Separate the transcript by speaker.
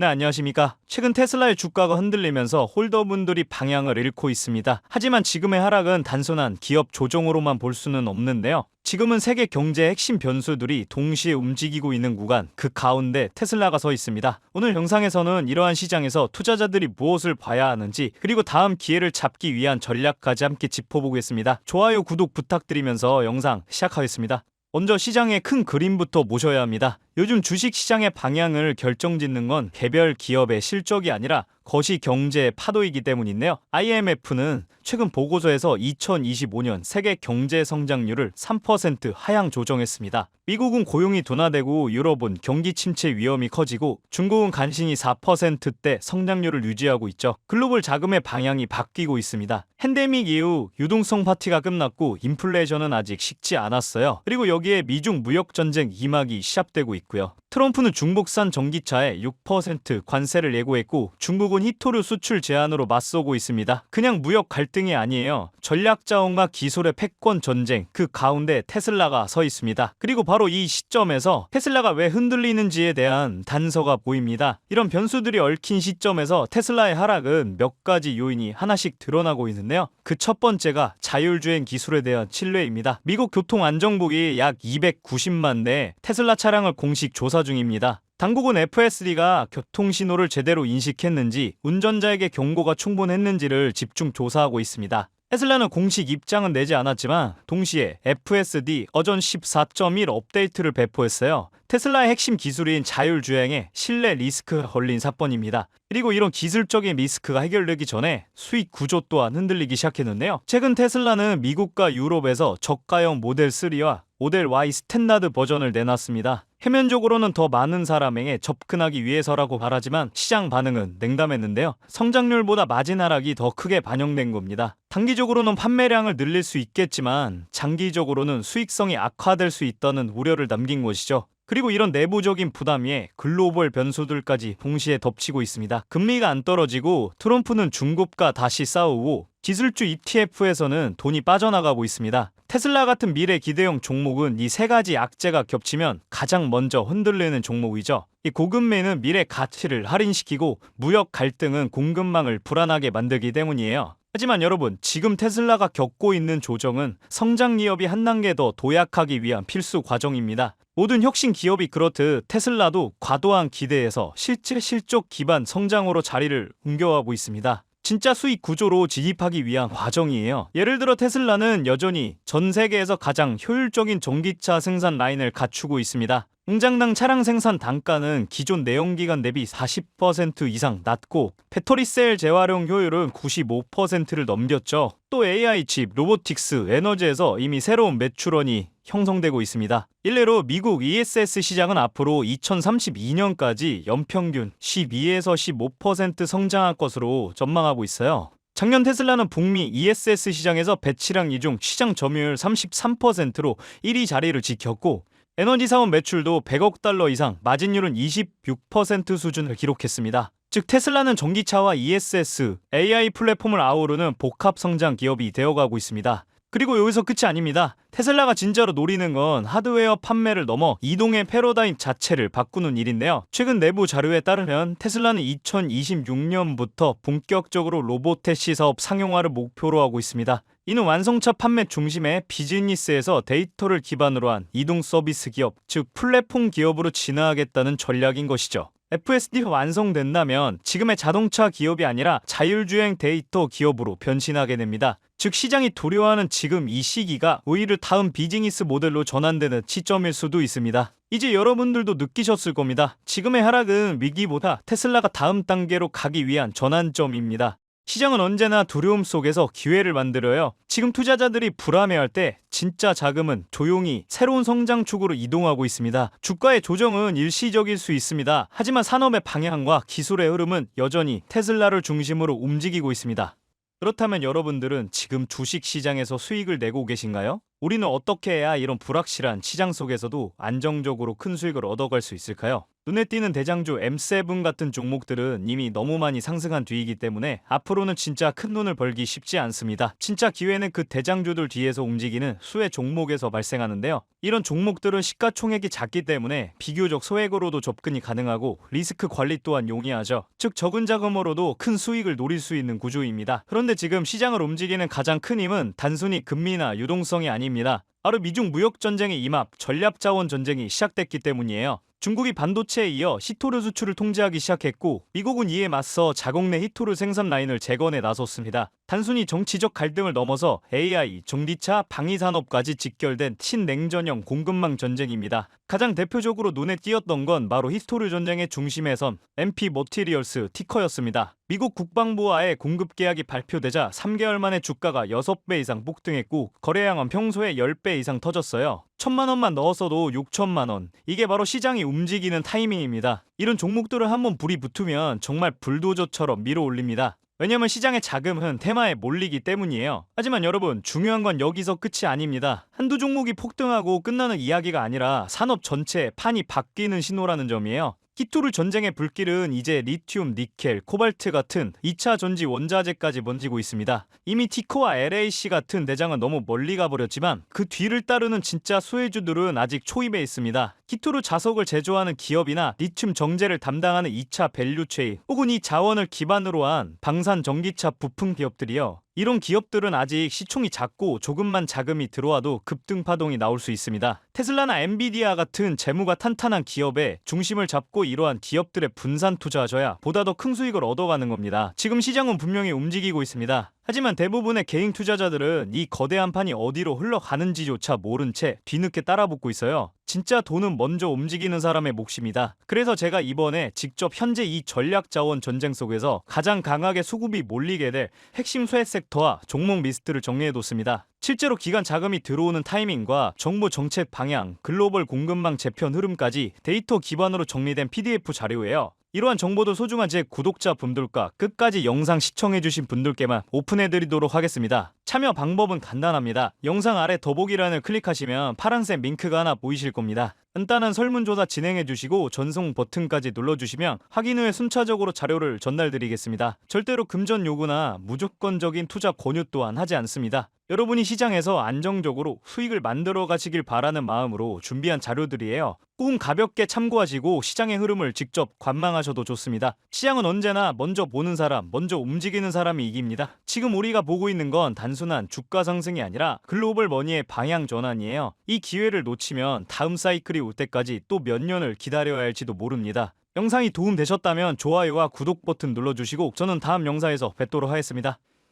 Speaker 1: 네, 안녕하십니까. 최근 테슬라의 주가가 흔들리면서 홀더분들이 방향을 잃고 있습니다. 하지만 지금의 하락은 단순한 기업 조정으로만 볼 수는 없는데요. 지금은 세계 경제의 핵심 변수들이 동시에 움직이고 있는 구간, 그 가운데 테슬라가 서 있습니다. 오늘 영상에서는 이러한 시장에서 투자자들이 무엇을 봐야 하는지, 그리고 다음 기회를 잡기 위한 전략까지 함께 짚어보겠습니다. 좋아요, 구독 부탁드리면서 영상 시작하겠습니다. 먼저 시장의 큰 그림부터 보셔야 합니다. 요즘 주식시장의 방향을 결정짓는 건 개별 기업의 실적이 아니라 거시 경제의 파도이기 때문인데요. IMF는 최근 보고서에서 2025년 세계 경제 성장률을 3% 하향 조정했습니다. 미국은 고용이 둔화되고 유럽은 경기 침체 위험이 커지고 중국은 간신히 4%대 성장률을 유지하고 있죠. 글로벌 자금의 방향이 바뀌고 있습니다. 팬데믹 이후 유동성 파티가 끝났고 인플레이션은 아직 식지 않았어요. 그리고 여기에 미중 무역 전쟁 2막이 시작되고 있고요. 트럼프는 중국산 전기차에 6% 관세를 예고했고 중국은 히토류 수출 제한으로 맞서고 있습니다. 그냥 무역 갈등이 아니에요. 전략 자원과 기술의 패권 전쟁, 그 가운데 테슬라가 서 있습니다. 그리고 바로 이 시점에서 테슬라가 왜 흔들리는지에 대한 단서가 보입니다. 이런 변수들이 얽힌 시점에서 테슬라의 하락은 몇 가지 요인이 하나씩 드러나고 있는데요. 그 첫 번째가 자율주행 기술에 대한 신뢰입니다. 미국 교통안전국이 약 290만 대 테슬라 차량을 공식 조사 중입니다. 당국은 FSD가 교통신호를 제대로 인식했는지, 운전자에게 경고가 충분했는지를 집중 조사하고 있습니다. 테슬라는 공식 입장은 내지 않았지만 동시에 FSD 버전 14.1 업데이트를 배포했어요. 테슬라의 핵심 기술인 자율주행에 신뢰 리스크가 걸린 사건입니다. 그리고 이런 기술적인 리스크가 해결되기 전에 수익 구조 또한 흔들리기 시작했는데요. 최근 테슬라는 미국과 유럽에서 저가형 모델 3와 모델 Y 스탠다드 버전을 내놨습니다. 표면적으로는 더 많은 사람에게 접근하기 위해서라고 말하지만 시장 반응은 냉담했는데요. 성장률보다 마진 하락이 더 크게 반영된 겁니다. 단기적으로는 판매량을 늘릴 수 있겠지만 장기적으로는 수익성이 악화될 수 있다는 우려를 남긴 것이죠. 그리고 이런 내부적인 부담이 글로벌 변수들까지 동시에 덮치고 있습니다. 금리가 안 떨어지고 트럼프는 중국과 다시 싸우고 기술주 ETF에서는 돈이 빠져나가고 있습니다. 테슬라 같은 미래 기대형 종목은 이 세 가지 악재가 겹치면 가장 먼저 흔들리는 종목이죠. 이 고금리는 미래 가치를 할인시키고 무역 갈등은 공급망을 불안하게 만들기 때문이에요. 하지만 여러분, 지금 테슬라가 겪고 있는 조정은 성장 기업이 한 단계 더 도약하기 위한 필수 과정입니다. 모든 혁신 기업이 그렇듯 테슬라도 과도한 기대에서 실제 실적 기반 성장으로 자리를 옮겨가고 있습니다. 진짜 수익 구조로 진입하기 위한 과정이에요. 예를 들어 테슬라는 여전히 전 세계에서 가장 효율적인 전기차 생산 라인을 갖추고 있습니다. 공장당 차량 생산 단가는 기존 내연기관 대비 40% 이상 낮고 배터리 셀 재활용 효율은 95%를 넘겼죠. 또 AI 칩, 로보틱스, 에너지에서 이미 새로운 매출원이 형성되고 있습니다. 일례로 미국 ESS 시장은 앞으로 2032년까지 연평균 12에서 15% 성장할 것으로 전망하고 있어요. 작년 테슬라는 북미 ESS 시장에서 배치량 이중 시장 점유율 33%로 1위 자리를 지켰고 에너지 사업 매출도 100억 달러 이상, 마진율은 26% 수준을 기록했습니다. 즉 테슬라는 전기차와 ESS, AI 플랫폼을 아우르는 복합 성장 기업이 되어가고 있습니다. 그리고 여기서 끝이 아닙니다. 테슬라가 진짜로 노리는 건 하드웨어 판매를 넘어 이동의 패러다임 자체를 바꾸는 일인데요. 최근 내부 자료에 따르면 테슬라는 2026년부터 본격적으로 로보택시 사업 상용화를 목표로 하고 있습니다. 이는 완성차 판매 중심의 비즈니스에서 데이터를 기반으로 한 이동 서비스 기업, 즉 플랫폼 기업으로 진화하겠다는 전략인 것이죠. FSD가 완성된다면 지금의 자동차 기업이 아니라 자율주행 데이터 기업으로 변신하게 됩니다. 즉 시장이 두려워하는 지금 이 시기가 오히려 다음 비즈니스 모델로 전환되는 시점일 수도 있습니다. 이제 여러분들도 느끼셨을 겁니다. 지금의 하락은 위기보다 테슬라가 다음 단계로 가기 위한 전환점입니다. 시장은 언제나 두려움 속에서 기회를 만들어요. 지금 투자자들이 불안해할 때 진짜 자금은 조용히 새로운 성장축으로 이동하고 있습니다. 주가의 조정은 일시적일 수 있습니다. 하지만 산업의 방향과 기술의 흐름은 여전히 테슬라를 중심으로 움직이고 있습니다. 그렇다면 여러분들은 지금 주식시장에서 수익을 내고 계신가요? 우리는 어떻게 해야 이런 불확실한 시장 속에서도 안정적으로 큰 수익을 얻어갈 수 있을까요? 눈에 띄는 대장주 M7 같은 종목들은 이미 너무 많이 상승한 뒤이기 때문에 앞으로는 진짜 큰 돈을 벌기 쉽지 않습니다. 진짜 기회는 그 대장주들 뒤에서 움직이는 수혜 종목에서 발생하는데요. 이런 종목들은 시가총액이 작기 때문에 비교적 소액으로도 접근이 가능하고 리스크 관리 또한 용이하죠. 즉 적은 자금으로도 큰 수익을 노릴 수 있는 구조입니다. 그런데 지금 시장을 움직이는 가장 큰 힘은 단순히 금리나 유동성이 아닙니다. 바로 미중 무역 전쟁의 임합, 전략 자원 전쟁이 시작됐기 때문이에요. 중국이 반도체에 이어 히토르 수출을 통제하기 시작했고 미국은 이에 맞서 자국 내 히토르 생산 라인을 재건에 나섰습니다. 단순히 정치적 갈등을 넘어서 AI, 전기차, 방위산업까지 직결된 친냉전형 공급망 전쟁입니다. 가장 대표적으로 눈에 띄었던 건 바로 히토르 전쟁의 중심에 선 MP 머티리얼스 티커였습니다. 미국 국방부와의 공급 계약이 발표되자 3개월 만에 주가가 6배 이상 폭등했고 거래량은 평소에 10배 이상 터졌어요. 1,000만 원만 넣었어도 6천만 원. 이게 바로 시장이 움직이는 타이밍입니다. 이런 종목들을 한번 불이 붙으면 정말 불도저처럼 밀어 올립니다. 왜냐면 시장의 자금은 테마에 몰리기 때문이에요. 하지만 여러분, 중요한 건 여기서 끝이 아닙니다. 한두 종목이 폭등하고 끝나는 이야기가 아니라 산업 전체의 판이 바뀌는 신호라는 점이에요. 히토르 전쟁의 불길은 이제 리튬, 니켈, 코발트 같은 2차 전지 원자재까지 번지고 있습니다. 이미 티커와 LAC 같은 대장은 너무 멀리 가버렸지만 그 뒤를 따르는 진짜 수혜주들은 아직 초입에 있습니다. 히토르 자석을 제조하는 기업이나 리튬 정제를 담당하는 2차 밸류체인 혹은 이 자원을 기반으로 한 방산 전기차 부품 기업들이요. 이런 기업들은 아직 시총이 작고 조금만 자금이 들어와도 급등 파동이 나올 수 있습니다. 테슬라나 엔비디아 같은 재무가 탄탄한 기업에 중심을 잡고 이러한 기업들의 분산 투자하셔야 보다 더 큰 수익을 얻어가는 겁니다. 지금 시장은 분명히 움직이고 있습니다. 하지만 대부분의 개인 투자자들은 이 거대한 판이 어디로 흘러가는지조차 모른 채 뒤늦게 따라붙고 있어요. 진짜 돈은 먼저 움직이는 사람의 몫입니다. 그래서 제가 이번에 직접 현재 이 전략 자원 전쟁 속에서 가장 강하게 수급이 몰리게 될 핵심 수혜 섹터와 종목 리스트를 정리해뒀습니다. 실제로 기관 자금이 들어오는 타이밍과 정부 정책 방향, 글로벌 공급망 재편 흐름까지 데이터 기반으로 정리된 PDF 자료예요. 이러한 정보도 소중한 제 구독자분들과 끝까지 영상 시청해주신 분들께만 오픈해드리도록 하겠습니다. 참여 방법은 간단합니다. 영상 아래 더보기란을 클릭하시면 파란색 링크가 하나 보이실 겁니다. 간단한 설문조사 진행해주시고 전송 버튼까지 눌러주시면 확인 후에 순차적으로 자료를 전달드리겠습니다. 절대로 금전 요구나 무조건적인 투자 권유 또한 하지 않습니다. 여러분이 시장에서 안정적으로 수익을 만들어 가시길 바라는 마음으로 준비한 자료들이에요. 꼭 가볍게 참고하시고 시장의 흐름을 직접 관망하셔도 좋습니다. 시장은 언제나 먼저 보는 사람, 먼저 움직이는 사람이 이깁니다. 지금 우리가 보고 있는 건 단순한 주가 상승이 아니라 글로벌 머니의 방향 전환이에요. 이 기회를 놓치면 다음 사이클이 올 때까지 또 몇 년을 기다려야 할지도 모릅니다. 영상이 도움되셨다면 좋아요와 구독 버튼 눌러주시고 저는 다음 영상에서 뵙도록 하겠습니다.